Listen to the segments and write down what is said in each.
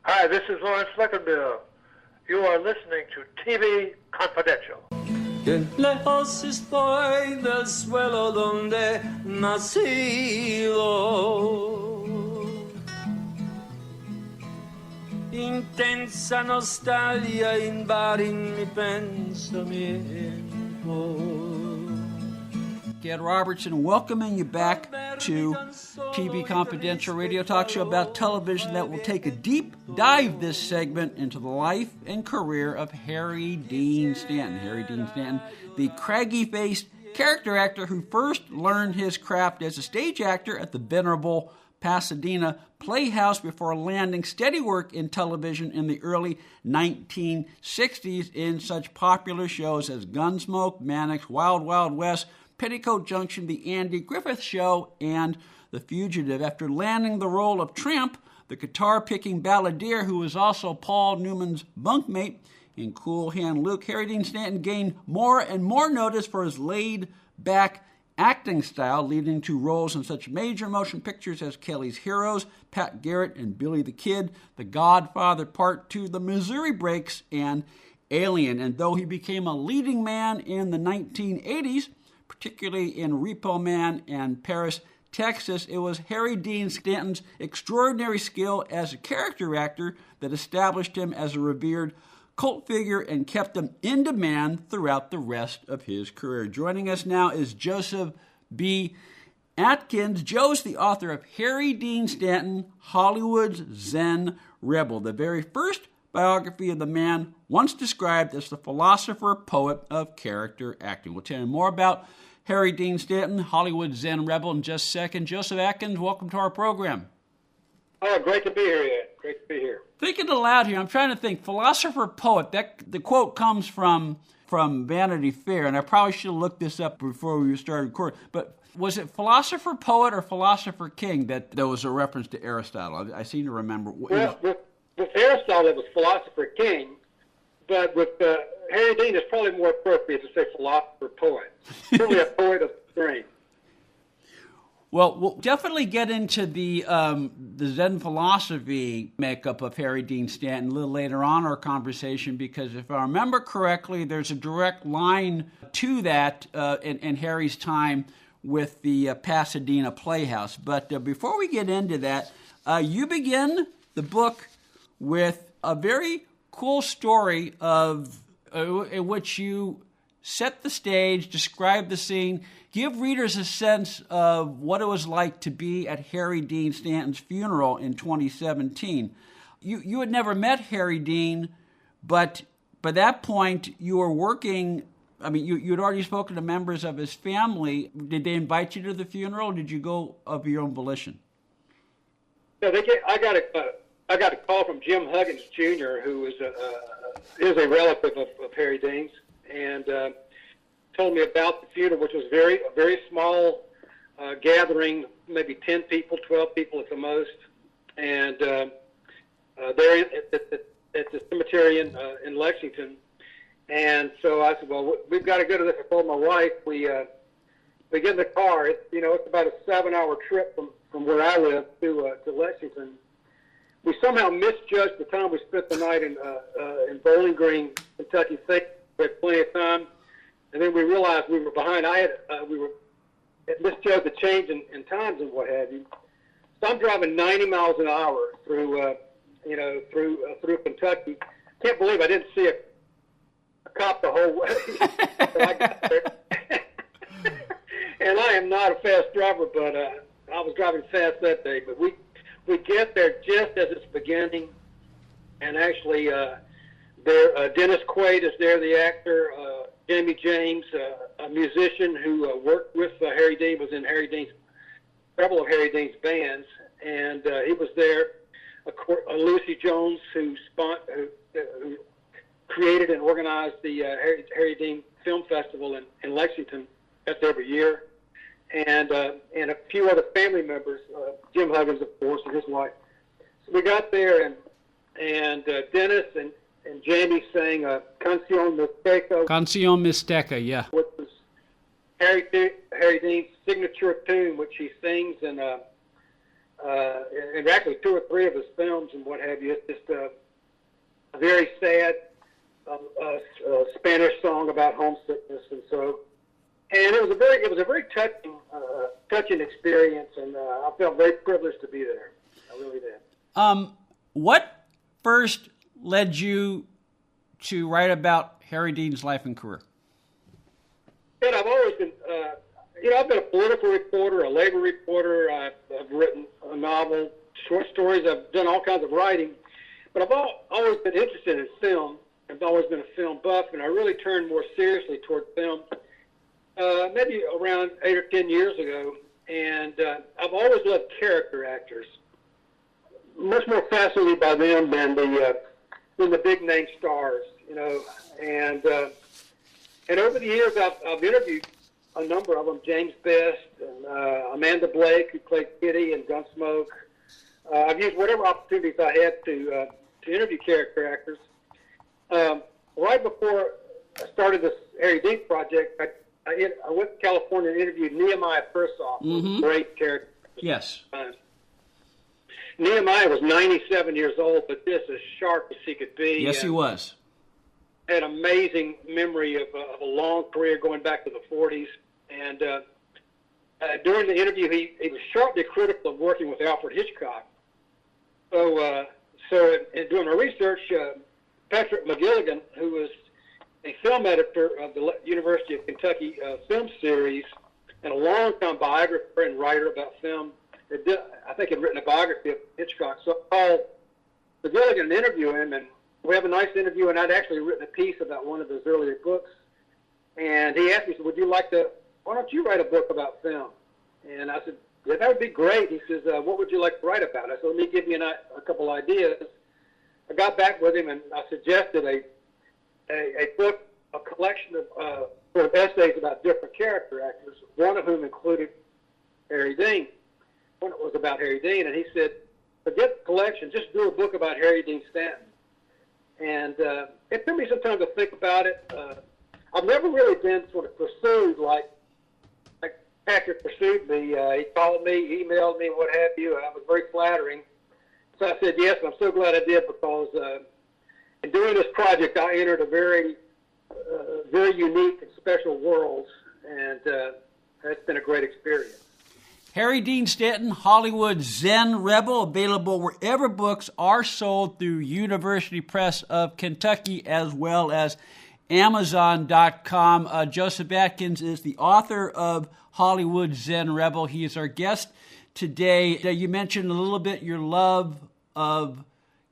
Hi, this is Lawrence Fleckenbill. You are listening to TV Confidential. Que lejos estoy del suelo donde nacido. Intensa nostalgia invade mi pensamiento. Ed Robertson welcoming you back to TV Confidential radio talk show about television that will take a deep dive this segment into the life and career of Harry Dean Stanton. Harry Dean Stanton, the craggy-faced character actor who first learned his craft as a stage actor at the venerable Pasadena Playhouse before landing steady work in television in the early 1960s in such popular shows as Gunsmoke, Mannix, Wild Wild West, Petticoat Junction, The Andy Griffith Show, and The Fugitive. After landing the role of Tramp, the guitar-picking balladeer who was also Paul Newman's bunkmate in Cool Hand Luke, Harry Dean Stanton gained more and more notice for his laid-back acting style, leading to roles in such major motion pictures as Kelly's Heroes, Pat Garrett and Billy the Kid, The Godfather Part 2, The Missouri Breaks, and Alien. And though he became a leading man in the 1980s, particularly in Repo Man and Paris, Texas, it was Harry Dean Stanton's extraordinary skill as a character actor that established him as a revered cult figure and kept him in demand throughout the rest of his career. Joining us now is Joseph B. Atkins. Joe's the author of Harry Dean Stanton, Hollywood's Zen Rebel, the very first biography of the man once described as the philosopher poet of character acting. We'll tell you more about Harry Dean Stanton, Hollywood Zen Rebel, in just a second. Joseph Atkins, welcome to our program. Oh, great to be here, Ed. Great to be here. Thinking aloud here, I'm trying to think. Philosopher poet, the quote comes from Vanity Fair, and I probably should have looked this up before we started recording, but was it philosopher poet or philosopher king that there was a reference to Aristotle? I seem to remember. Well, with Aristotle, it was philosopher king, but with Harry Dean, it's probably more appropriate to say philosopher poet. Certainly a poet of the brain. Well, we'll definitely get into the Zen philosophy makeup of Harry Dean Stanton a little later on in our conversation, because if I remember correctly, there's a direct line to that in Harry's time with the Pasadena Playhouse. But before we get into that, you begin the book with a very cool story of in which you set the stage, describe the scene, give readers a sense of what it was like to be at Harry Dean Stanton's funeral in 2017. You had never met Harry Dean, but by that point you were working. I mean, you'd already spoken to members of his family. Did they invite you to the funeral, or did you go of your own volition? No, I got a call from Jim Huggins Jr., who is a relative of Harry Dean's, and told me about the funeral, which was a very small gathering, maybe 10 people, 12 people at the most, and there at the cemetery in Lexington. And so I said, well, we've got to go to this. I told my wife, we get in the car. It's about a 7-hour trip from where I live to Lexington. We somehow misjudged the time. We spent the night in Bowling Green, Kentucky. We had plenty of time, and then we realized we were behind. We had misjudged the change in times and what have you. So I'm driving 90 miles an hour through Kentucky. Can't believe I didn't see a cop the whole way. So I got there. And I am not a fast driver, but I was driving fast that day. But we get there just as it's beginning, and actually Dennis Quaid is there, the actor. Jamie James, a musician who worked with Harry Dean, was in several of Harry Dean's bands, and he was there. Lucy Jones, who created and organized the Harry Dean Film Festival in Lexington. That's every year. And a few other family members, Jim Huggins, of course, and his wife. So we got there, and Dennis and Jamie sang Canción Mixteca. Canción Mixteca, yeah. Which was Harry Dean's signature tune, which he sings, and and actually 2 or 3 of his films and what have you. It's just a very sad Spanish song about homesickness, and it was a very touching experience, and I felt very privileged to be there. I really did. What first led you to write about Harry Dean's life and career? And I've always been, I've been a political reporter, a labor reporter. I've written a novel, short stories. I've done all kinds of writing, but I've always been interested in film. I've always been a film buff, and I really turned more seriously toward film maybe around 8 or 10 years ago. And I've always loved character actors, much more fascinated by them than the big name stars, And over the years, I've interviewed a number of them: James Best and Amanda Blake, who played Kitty in Gunsmoke. I've used whatever opportunities I had to interview character actors. Right before I started this Harry Dean project, I went to California and interviewed Nehemiah Persoff, a great character. Yes. Nehemiah was 97 years old, but just as sharp as he could be. Yes, he was. Had amazing memory of a long career going back to the 40s. And during the interview, he was sharply critical of working with Alfred Hitchcock. So in doing my research, Patrick McGilligan, who was a film editor of the University of Kentucky film series and a long-time biographer and writer about film, I think had written a biography of Hitchcock. So I called McGilligan to interview him, and we have a nice interview, and I'd actually written a piece about one of his earlier books. And he asked me, why don't you write a book about film? And I said, yeah, that would be great. He says, what would you like to write about? I said, let me give you a couple ideas. I got back with him, and I suggested a book, a collection of sort of essays about different character actors, one of whom included Harry Dean. One was about Harry Dean, and he said, forget the collection, just do a book about Harry Dean Stanton. And it took me some time to think about it. I've never really been sort of pursued like Patrick pursued me. He called me, emailed me, what have you. And I was very flattering. So I said yes, and I'm so glad I did, because in doing this project, I entered a very unique and special world, and it's been a great experience. Harry Dean Stanton, Hollywood Zen Rebel, available wherever books are sold through University Press of Kentucky, as well as Amazon.com. Joseph Atkins is the author of Hollywood Zen Rebel. He is our guest today. You mentioned a little bit your love of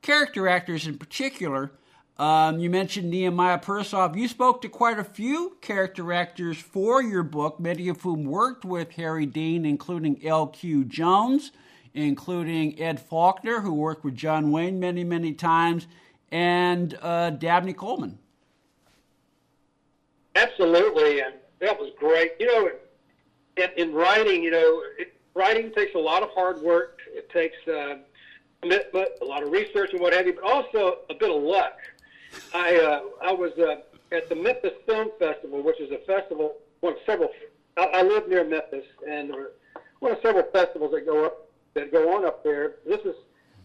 character actors in particular. You mentioned Nehemiah Persoff. You spoke to quite a few character actors for your book, many of whom worked with Harry Dean, including L.Q. Jones, including Ed Faulkner, who worked with John Wayne many, many times, and Dabney Coleman. Absolutely, and that was great. In writing, writing takes a lot of hard work. It takes commitment, a lot of research and what have you, but also a bit of luck. I was at the Memphis Film Festival, which is a festival, one of several. I live near Memphis, and one of several festivals that go on up there. This is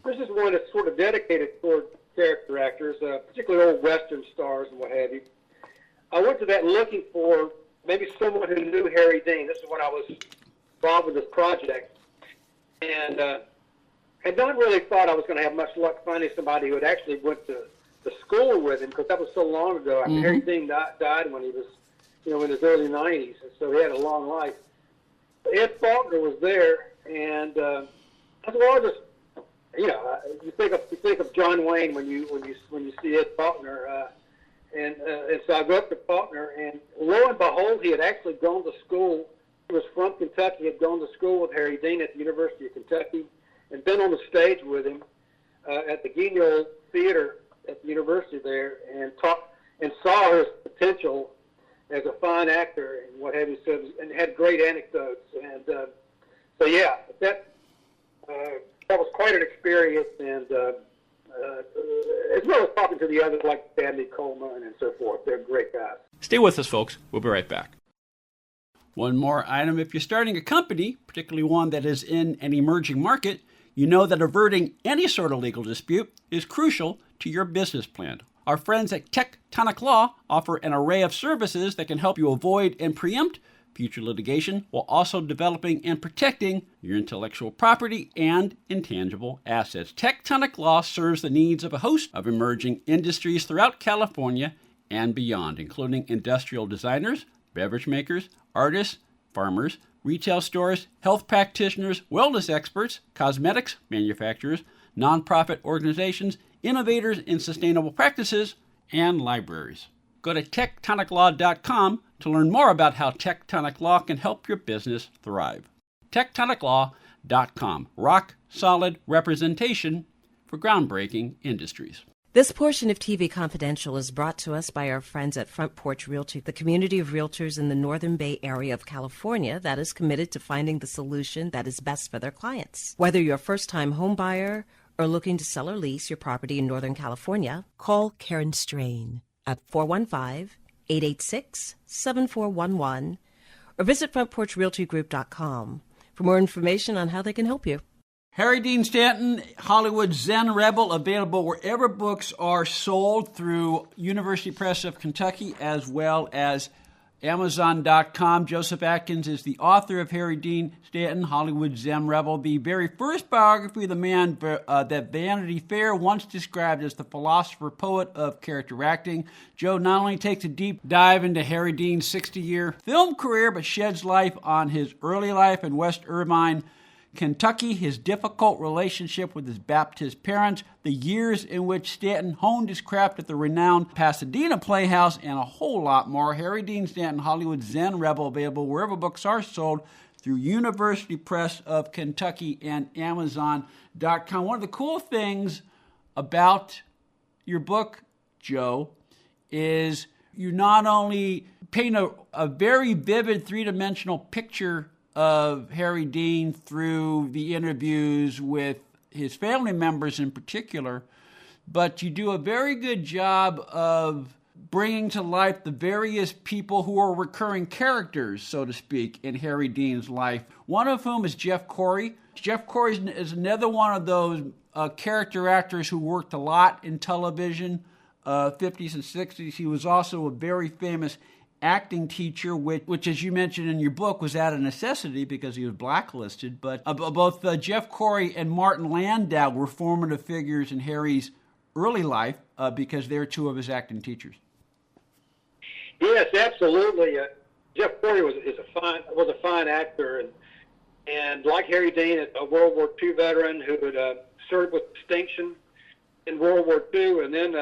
one that's sort of dedicated toward character actors, particularly old Western stars and what have you. I went to that looking for maybe someone who knew Harry Dean. This is when I was involved with this project, and had not really thought I was going to have much luck finding somebody who had actually went to school with him, because that was so long ago. I mean, Harry Dean died when he was, in his early 90s, and so he had a long life. Ed Faulkner was there, and I said, well, I'll just, you think of John Wayne when you see Ed Faulkner, and so I go up to Faulkner, and lo and behold, he had actually gone to school. He was from Kentucky, had gone to school with Harry Dean at the University of Kentucky, and been on the stage with him at the Guignol Theater at the university there, and saw his potential as a fine actor and what have you, said, and had great anecdotes. And that was quite an experience, and as well as talking to the others like Dabney Coleman and so forth. They're great guys. Stay with us, folks. We'll be right back. One more item. If you're starting a company, particularly one that is in an emerging market, you know that averting any sort of legal dispute is crucial to your business plan. Our friends at Tectonic Law offer an array of services that can help you avoid and preempt future litigation while also developing and protecting your intellectual property and intangible assets. Tectonic Law serves the needs of a host of emerging industries throughout California and beyond, including industrial designers, beverage makers, artists, farmers, retail stores, health practitioners, wellness experts, cosmetics manufacturers, nonprofit organizations, innovators in sustainable practices, and libraries. Go to tectoniclaw.com to learn more about how Tectonic Law can help your business thrive. tectoniclaw.com. Rock solid representation for groundbreaking industries. This portion of TV Confidential is brought to us by our friends at Front Porch Realty, the community of realtors in the Northern Bay area of California that is committed to finding the solution that is best for their clients. Whether you're a first-time home buyer or looking to sell or lease your property in Northern California, call Karen Strain at 415-886-7411 or visit frontporchrealtygroup.com for more information on how they can help you. Harry Dean Stanton, Hollywood Zen Rebel, available wherever books are sold through University Press of Kentucky as well as Amazon.com. Joseph Atkins is the author of Harry Dean Stanton, Hollywood Zen Rebel, the very first biography of the man that Vanity Fair once described as the philosopher poet of character acting. Joe not only takes a deep dive into Harry Dean's 60-year film career, but sheds light on his early life in West Irvine, Kentucky, his difficult relationship with his Baptist parents, the years in which Stanton honed his craft at the renowned Pasadena Playhouse, and a whole lot more. Harry Dean Stanton, Hollywood Zen Rebel, available wherever books are sold through University Press of Kentucky and Amazon.com. One of the cool things about your book, Joe, is you not only paint a very vivid three-dimensional picture of Harry Dean through the interviews with his family members in particular, but you do a very good job of bringing to life the various people who are recurring characters, so to speak, in Harry Dean's life, one of whom is Jeff Corey. Jeff Corey is another one of those character actors who worked a lot in television, 50s and 60s. He was also a very famous acting teacher, which, as you mentioned in your book, was out of necessity because he was blacklisted. But both Jeff Corey and Martin Landau were formative figures in Harry's early life because they're two of his acting teachers. Yes, absolutely. Jeff Corey was a fine actor, and like Harry Dean, a World War II veteran who had served with distinction in World War II, and then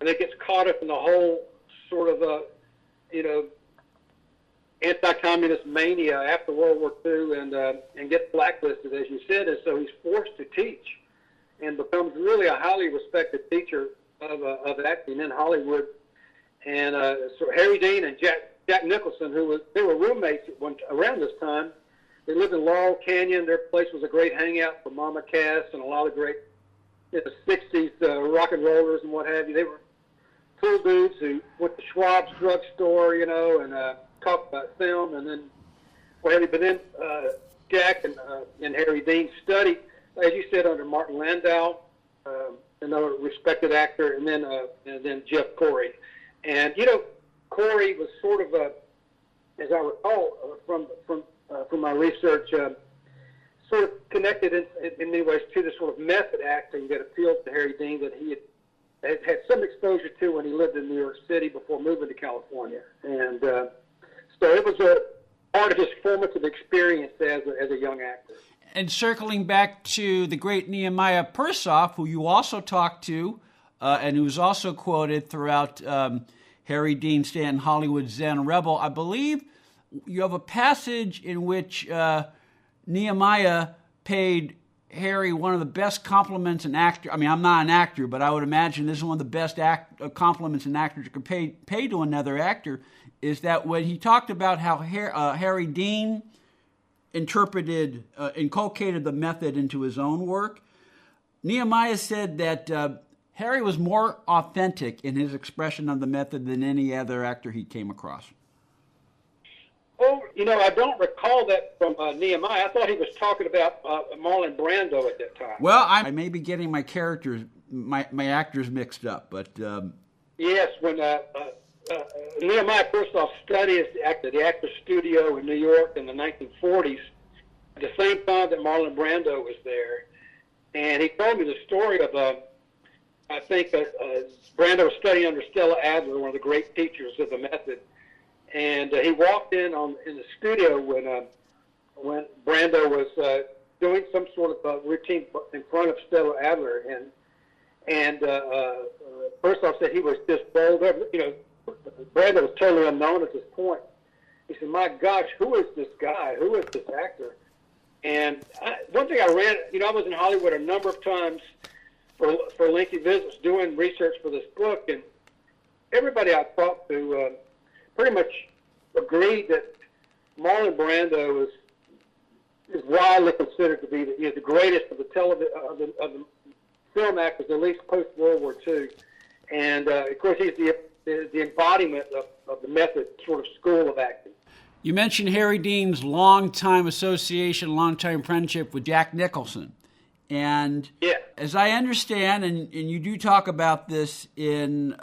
gets caught up in the whole sort of anti-communist mania after World War II, and gets blacklisted, as you said, and so he's forced to teach, and becomes really a highly respected teacher of acting in Hollywood. And so Harry Dean and Jack Nicholson, they were roommates around this time. They lived in Laurel Canyon. Their place was a great hangout for Mama Cass and a lot of great 60s rock and rollers and what have you. They were cool dudes who went to Schwab's drugstore, and talked about film and then what have you. But then Jack and Harry Dean studied, as you said, under Martin Landau, another respected actor, and then Jeff Corey. And Corey was sort of as I recall from my research, sort of connected in many ways to the sort of method acting that appealed to Harry Dean that he had some exposure to when he lived in New York City before moving to California. And so it was a part of his formative experience as a young actor. And circling back to the great Nehemiah Persoff, who you also talked to, and who's also quoted throughout Harry Dean Stanton, Hollywood Zen Rebel, I believe you have a passage in which Nehemiah paid Harry one of the best compliments an actor. I mean, I'm not an actor, but I would imagine this is one of the best compliments an actor could pay to another actor, is that when he talked about how Harry Dean inculcated the method into his own work, Nehemiah said that Harry was more authentic in his expression of the method than any other actor he came across. Oh, I don't recall that from Nehemiah. I thought he was talking about Marlon Brando at that time. Well, I may be getting my actors mixed up, but yes, when Nehemiah first off studied at the Actors Studio in New York in the 1940s, at the same time that Marlon Brando was there, and he told me the story of I think Brando was studying under Stella Adler, one of the great teachers of the method. And he walked in the studio when Brando was doing some sort of routine in front of Stella Adler, and first off said he was just bowled over. Brando was totally unknown at this point. He said, "My gosh, who is this guy? Who is this actor?" And one thing I read, I was in Hollywood a number of times for lengthy visits doing research for this book, and everybody I talked to pretty much agreed that Marlon Brando is widely considered to be the greatest of the film actors, at least post World War II. And of course, he's the embodiment of the method sort of school of acting. You mentioned Harry Dean's longtime association, longtime friendship with Jack Nicholson. And yeah, as I understand, and you do talk about this in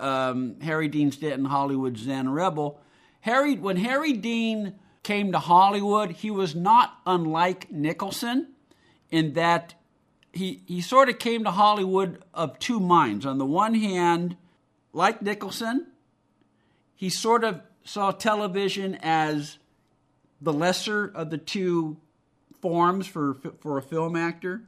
Harry Dean Stanton, Hollywood Zen Rebel, when Harry Dean came to Hollywood, he was not unlike Nicholson in that he sort of came to Hollywood of two minds. On the one hand, like Nicholson, he sort of saw television as the lesser of the two forms for a film actor.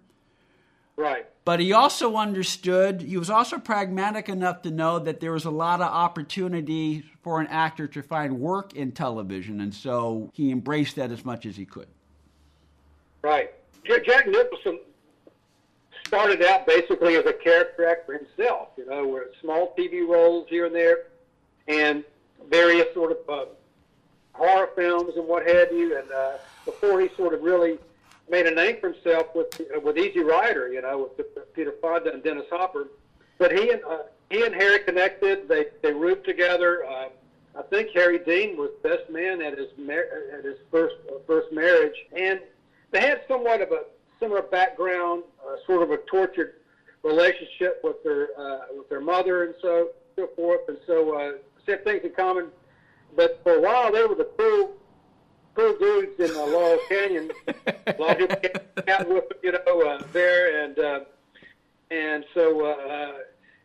Right. But he also understood, he was also pragmatic enough to know that there was a lot of opportunity for an actor to find work in television, and so he embraced that as much as he could. Right. Jack Nicholson started out basically as a character actor himself, with small TV roles here and there, and various sort of horror films and what have you, and before he sort of really made a name for himself with Easy Rider, with Peter Fonda and Dennis Hopper. But he and Harry connected. They roomed together. I think Harry Dean was best man at his first marriage, and they had somewhat of a similar background, sort of a tortured relationship with their mother and so forth, and so same things in common. But for a while, they were the cool dudes in Laurel Canyon. A lot of people came out with them, there, and so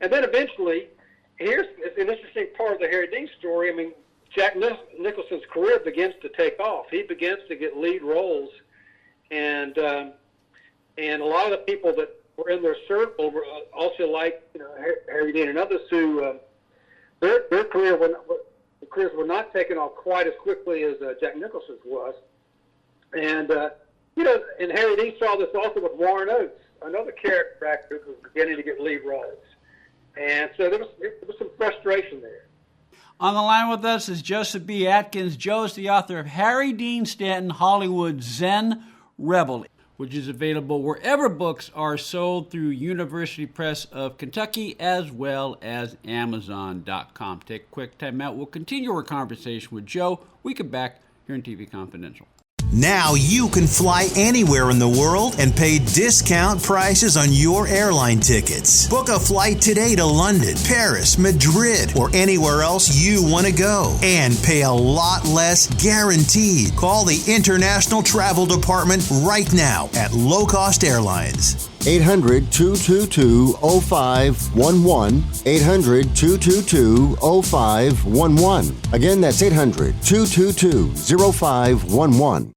and then eventually, here's an interesting part of the Harry Dean story. I mean, Jack Nicholson's career begins to take off. He begins to get lead roles, and a lot of the people that were in their circle were also like Harry Dean and others who their careers were not taken off quite as quickly as Jack Nicholson's was. And, and Harry Dean saw this also with Warren Oates, another character actor who was beginning to get lead roles. And so there was some frustration there. On the line with us is Joseph B. Atkins. Joe is the author of Harry Dean Stanton, Hollywood Zen Rebel, which is available wherever books are sold through University Press of Kentucky as well as Amazon.com. Take a quick time out. We'll continue our conversation with Joe. We come back here on TV Confidential. Now you can fly anywhere in the world and pay discount prices on your airline tickets. Book a flight today to London, Paris, Madrid, or anywhere else you want to go. And pay a lot less guaranteed. Call the International Travel Department right now at Low Cost Airlines. 800-222-0511. 800-222-0511. Again, that's 800-222-0511.